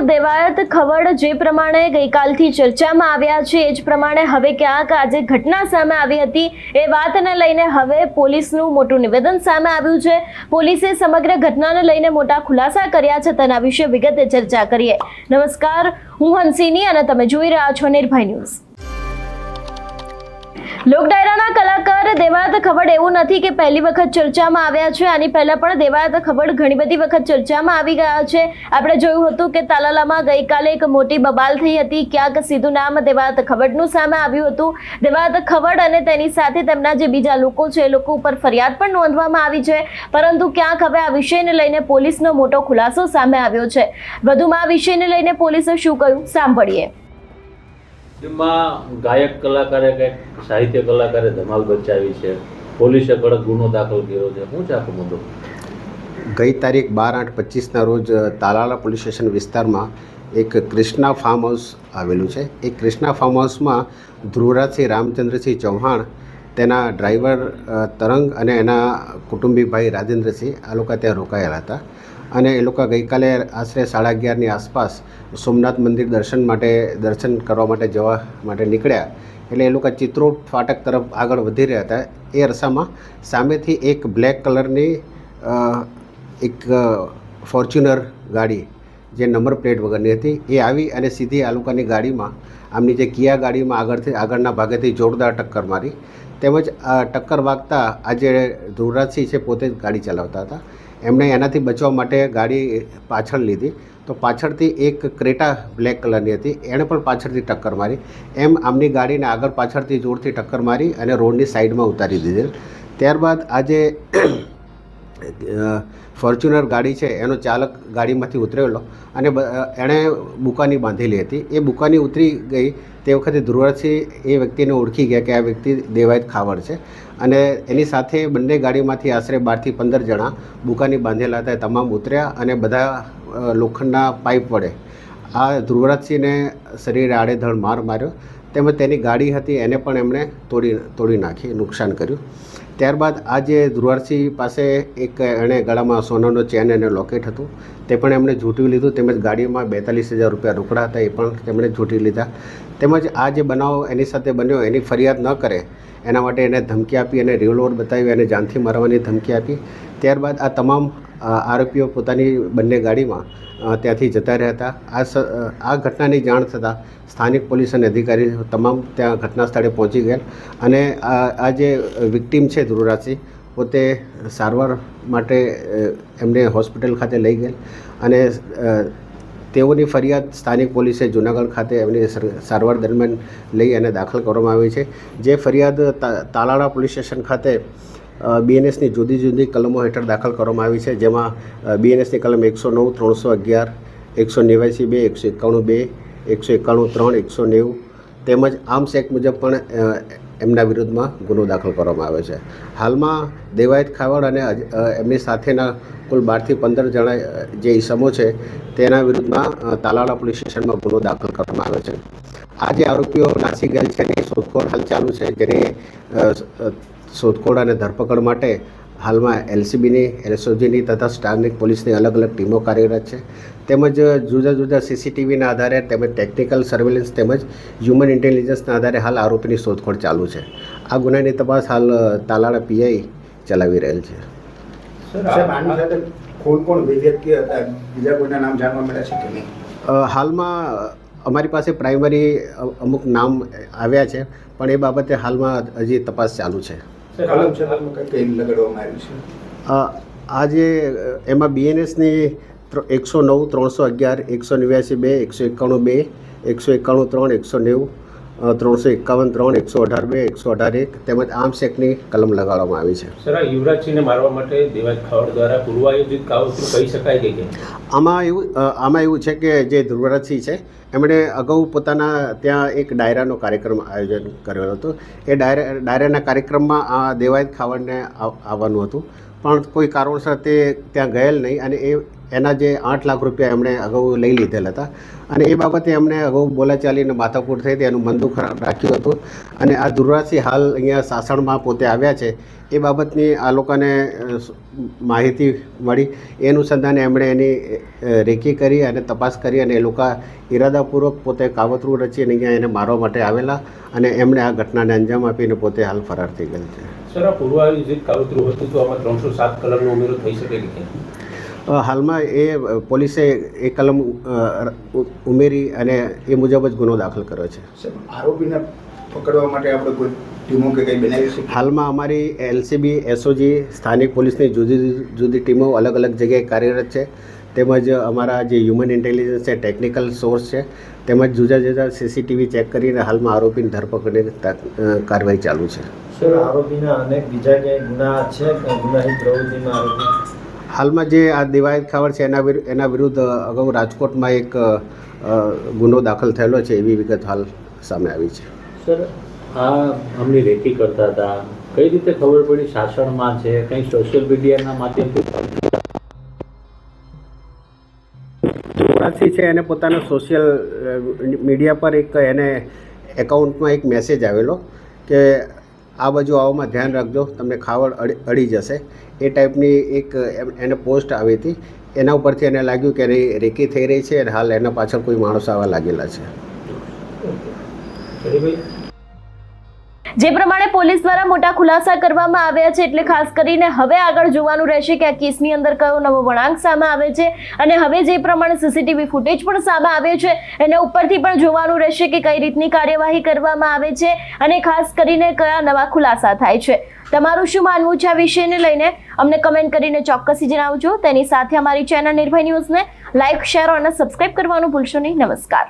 દેવાયત ખવડ જે પ્રમાણે ગઈકાલથી ચર્ચામાં આવ્યા છે એ જ પ્રમાણે હવે ક્યાંક આજે ઘટના સામે આવી હતી એ વાતને લઈને હવે પોલીસનું મોટું નિવેદન સામે આવ્યું છે। પોલીસે સમગ્ર ઘટનાને લઈને મોટા ખુલાસા કર્યા છે, તેના વિશે વિગતે ચર્ચા કરીએ। નમસ્કાર, હું હંસિની અને તમે જોઈ રહ્યા છો નિર્ભય ન્યૂઝ। લોકડાયરાના કલાકાર દેવાયત ખવડ એવું નથી કે પહેલી વખત ચર્ચામાં આવ્યા છે। આની પહેલા પણ દેવાયત ખવડ ઘણી બધી વખત ચર્ચામાં આવી ગયા છે। આપણે જોયું હતું કે તાલાલામાં ગઈકાલે એક મોટી બબાલ થઈ હતી, ક્યાંક સીધું નામ દેવાયત ખવડનું સામે આવ્યું હતું। દેવાયત ખવડ અને તેની સાથે તેમના જે બીજા લોકો છે એ લોકો ઉપર ફરિયાદ પણ નોંધવામાં આવી છે, પરંતુ ક્યાંક હવે આ વિષયને લઈને પોલીસનો મોટો ખુલાસો સામે આવ્યો છે। વધુમાં આ વિષયને લઈને પોલીસે શું કહ્યું સાંભળીએ। જેમાં ગાયક કલાકારે કંઈક સાહિત્ય કલાકારે ધમાલ બચાવી છે, પોલીસે કડક ગુનો દાખલ કર્યો છે। શું છે આખો મુદ્દો? ગઈ તારીખ 12/8/25ના રોજ તાલાલા પોલીસ સ્ટેશન વિસ્તારમાં એક કૃષ્ણા ફાર્મ હાઉસ આવેલું છે। એ કૃષ્ણા ફાર્મ હાઉસમાં ધ્રુવરાજસિંહ રામચંદ્રસિંહ ચૌહાણ, તેના ડ્રાઈવર તરંગ અને એના કુટુંબી ભાઈ રાજેન્દ્રસિંહ આ લોકો ત્યાં રોકાયેલા હતા અને એ લોકો ગઈકાલે આશરે 11:30ની આસપાસ સોમનાથ મંદિર દર્શન કરવા માટે જવા માટે નીકળ્યા। એટલે એ લોકો ચિત્રોડ ફાટક તરફ આગળ વધી રહ્યા હતા। એ અરસામાં સામેથી એક બ્લેક કલરની એક ફોર્ચ્યુનર ગાડી જે નંબર પ્લેટ વગરની હતી એ આવી અને સીધી આ લોકોની ગાડીમાં, આમની જે કિયા ગાડીમાં આગળના ભાગેથી જોરદાર ટક્કર મારી। તેમજ ટક્કર વાગતા આજે ધ્રુવરાજસિંહ છે પોતે જ ગાડી ચલાવતા હતા, એમણે એનાથી બચવા માટે ગાડી પાછળ લીધી તો પાછળથી એક ક્રેટા બ્લેક કલરની હતી, એણે પણ પાછળથી ટક્કર મારી। એમ આમની ગાડીને આગળ પાછળથી જોરથી ટક્કર મારી અને રોડની સાઈડમાં ઉતારી દીધેલ। ત્યારબાદ આજે ફોર્ચ્યુનર ગાડી છે એનો ચાલક ગાડીમાંથી ઉતરેલો અને એણે બુકાની બાંધેલી હતી। એ બુકાની ઉતરી ગઈ તે વખતે ધ્રુવરાજસિંહ એ વ્યક્તિને ઓળખી ગયા કે આ વ્યક્તિ દેવાયત ખાવડ છે અને એની સાથે બંને ગાડીમાંથી આશરે 12 થી 15 જણા બુકાની બાંધેલા હતા, તમામ ઉતર્યા અને બધા લોખંડના પાઇપ વડે આ ધ્રુવરાજસિંહને શરીરે આડેધડ માર માર્યો, તેમજ તેની ગાડી હતી એને પણ એમણે તોડી નાખી, નુકસાન કર્યું। ત્યારબાદ આ જે ધ્રુવરાજસિંહ પાસે એક એણે ગળામાં સોનાનો ચેન અને લોકેટ હતું તે પણ એમણે ઝૂંટવી લીધું, તેમજ ગાડીમાં 42,000 રૂપિયા રોકડા હતા એ પણ તેમણે ઝૂંટી લીધા। તેમજ આ જે બનાવ એની સાથે બન્યો એની ફરિયાદ ન કરે એના માટે એને ધમકી આપી અને રિવોલ્વર બતાવી અને જાનથી મારવાની ધમકી આપી। ત્યારબાદ આ તમામ આરોપીઓ પોતાની બંને ગાડીમાં ત્યાંથી જતા રહ્યા હતા। આ ઘટનાની જાણ થતાં સ્થાનિક પોલીસ અને અધિકારી તમામ ત્યાં ઘટના સ્થળે પહોંચી ગયા અને આ જે વિક્ટીમ છે ધ્રુવરાજસિંહ પોતે સારવાર માટે એમને હોસ્પિટલ ખાતે લઈ ગયેલ અને તેઓની ફરિયાદ સ્થાનિક પોલીસે જૂનાગઢ ખાતે એમની સારવાર દરમિયાન લઈ અને દાખલ કરવામાં આવી છે। જે ફરિયાદ તાલાળા પોલીસ સ્ટેશન ખાતે BNSની જુદી જુદી કલમો હેઠળ દાખલ કરવામાં આવી છે, જેમાં BNSની કલમ 109, 311, 189(2), 191(3), 190 તેમજ આર્મ્સ એક્ટ મુજબ પણ એમના વિરુદ્ધમાં ગુનો દાખલ કરવામાં આવ્યો છે। હાલમાં દેવાયત ખાવડ અને એમની સાથેના કુલ 12 થી 15 જણા જે ઈસમો છે તેના વિરુદ્ધમાં તાલાળા પોલીસ સ્ટેશનમાં ગુનો દાખલ કરવામાં આવ્યો છે। આ જે આરોપીઓ નાસી ગયેલ છે એની શોધખોળ હાલ ચાલુ છે, જેની શોધખોળ અને ધરપકડ માટે હાલમાં LCBની, SOGની તથા સ્થાનિક પોલીસની અલગ અલગ ટીમો કાર્યરત છે, તેમજ જુદા જુદા CCTVના આધારે તેમજ ટેકનિકલ સર્વેલન્સ તેમજ હ્યુમન ઇન્ટેલિજન્સના આધારે હાલ આરોપીની શોધખોળ ચાલુ છે। આ ગુનાની તપાસ હાલ તાલાળા PI ચલાવી રહેલ છે। હાલમાં અમારી પાસે પ્રાઇમરી અમુક નામ આવ્યા છે, પણ એ બાબતે હાલમાં હજી તપાસ ચાલુ છે। આ જે એમાં BNSની 109, 311, 189(2), 191(2), 191(3), 190, 351(3), 118(2), 118(1) તેમજ આર્મ્સ એક્ટની કલમ લગાડવામાં આવી છે। સર, યુવરાજસિંહને મારવા માટે દેવાયત ખાવડ દ્વારા પૂર્વાયોજિત કાવતરું કહી શકાય કે કેમ? આમાં એવું છે કે જે ધ્રુવરાજસિંહ છે એમણે અગાઉ પોતાના ત્યાં એક ડાયરાનો કાર્યક્રમ આયોજન કરેલો હતો। એ ડાયરાના કાર્યક્રમમાં આ દેવાયત ખાવડને આવવાનું હતું, પણ કોઈ કારણોસર તે ત્યાં ગયેલ નહીં અને એના જે 8 લાખ રૂપિયા એમણે અગાઉ લઈ લીધેલ હતા અને એ બાબતે એમણે અગાઉ બોલાચાલીને માથાકૂટ થઈ હતી, એનું મન દુઃખ રાખ્યું હતું અને આ ધ્રુવરાજસિંહ હાલ અહીંયા સાસણમાં પોતે આવ્યા છે. એ બાબતની આ લોકોને માહિતી મળી. એ અનુસંધાને એમણે એની રેકી કરી અને તપાસ કરી અને એ લોકો ઈરાદાપૂર્વક પોતે કાવતરું રચી અને અહીંયા એને મારવા માટે આવેલા અને એમણે આ ઘટનાને અંજામ આપીને પોતે હાલ ફરાર થઈ ગયેલ છે. સર, આ પૂર્વાયોજિત કાવતરું હતું તો આમાં 307 કલમનો ઉમેરો થઈ શકે કે કેમ? હાલમાં એ પોલીસે એ કલમ ઉમેરી અને એ મુજબ જ ગુનો દાખલ કર્યો છે. આરોપીને પકડવા માટે આપણે કોઈ ટીમો કે કંઈ બનાવી શકીએ? હાલમાં અમારી એલસીબી, એસઓજી, સ્થાનિક પોલીસની જુદી જુદી ટીમો અલગ અલગ જગ્યાએ કાર્યરત છે. તેમજ અમારા જે હ્યુમન ઇન્ટેલિજન્સ છે, ટેકનિકલ સોર્સ છે, તેમજ જુદા જુદા સીસીટીવી ચેક કરીને હાલમાં આરોપીની ધરપકડની કાર્યવાહી ચાલુ છે. સર, આરોપીના અનેક બીજા ક્યાંય ગુના છે કે ગુનાહિત પ્રવૃત્તિમાં આરોપી? હાલમાં જે આ દેવાયત ખાવડ છે એના વિરુદ્ધ અગાઉ રાજકોટમાં એક ગુનો દાખલ થયેલો છે એવી વિગત હાલ સામે આવી છે. સર, આ અમની રેકી કરતા હતા, કઈ રીતે ખબર પડી શાસનમાં છે? કંઈ સોશિયલ મીડિયાના માધ્યમથી? ધ્રુવરાજસિંહ છે એને પોતાના સોશિયલ મીડિયા પર એક એને એકાઉન્ટમાં એક મેસેજ આવેલો કે આ બાજુ આવવામાં ધ્યાન રાખજો, તમને ખાવડ અડી જશે. એ ટાઈપની એક એને પોસ્ટ આવી હતી. એના ઉપરથી એને લાગ્યું કે એની રેકી થઈ રહી છે અને હાલ એના પાછળ કોઈ માણસો આવા લાગેલા છે. જે પ્રમાણે પોલીસ દ્વારા મોટા ખુલાસા કરવામાં આવ્યા છે એટલે ખાસ કરીને હવે આગળ જોવાનું રહેશે કે આ કેસની અંદર કયો નવો વળાંક સામે આવે છે અને હવે જે પ્રમાણે સીસીટીવી ફૂટેજ પણ સામે આવે છે એના ઉપરથી પણ જોવાનું રહેશે કે કઈ રીતની કાર્યવાહી કરવામાં આવે છે અને ખાસ કરીને કયા નવા ખુલાસા થાય છે. તમારું શું માનવું છે આ વિષયને લઈને અમને કમેન્ટ કરીને ચોક્કસથી જણાવજો. તેની સાથે અમારી ચેનલ નિર્ભય ન્યૂઝને લાઇક, શેર અને સબસ્ક્રાઇબ કરવાનું ભૂલશો નહીં. નમસ્કાર.